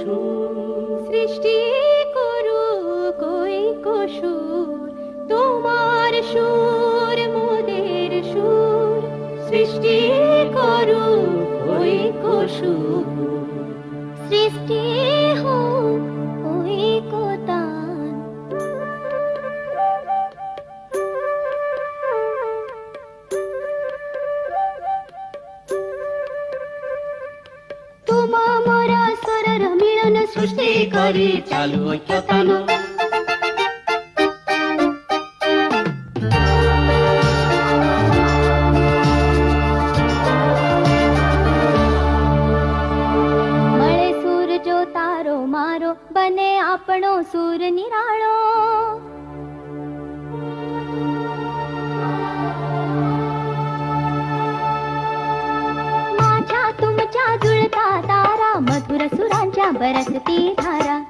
সুর। সৃষ্টি করুক ঐক্য সুর, তোমার সুর মোদের সুর। সৃষ্টি করুক ঐক্য সুর। সৃষ্টি হোক ঐকতান। তোমা মোরা ସ୍ୱରର ମିଳନ ସୃଷ୍ଟି କରି ଚାଲୁ ଐକ୍ୟତାନ। મળે સુર જો તારો મારો, બને આપણો સુર નિરાળો। माझ्या तुमच्या जुळता तारा, मधुर सुरांच्या बरसती धारा।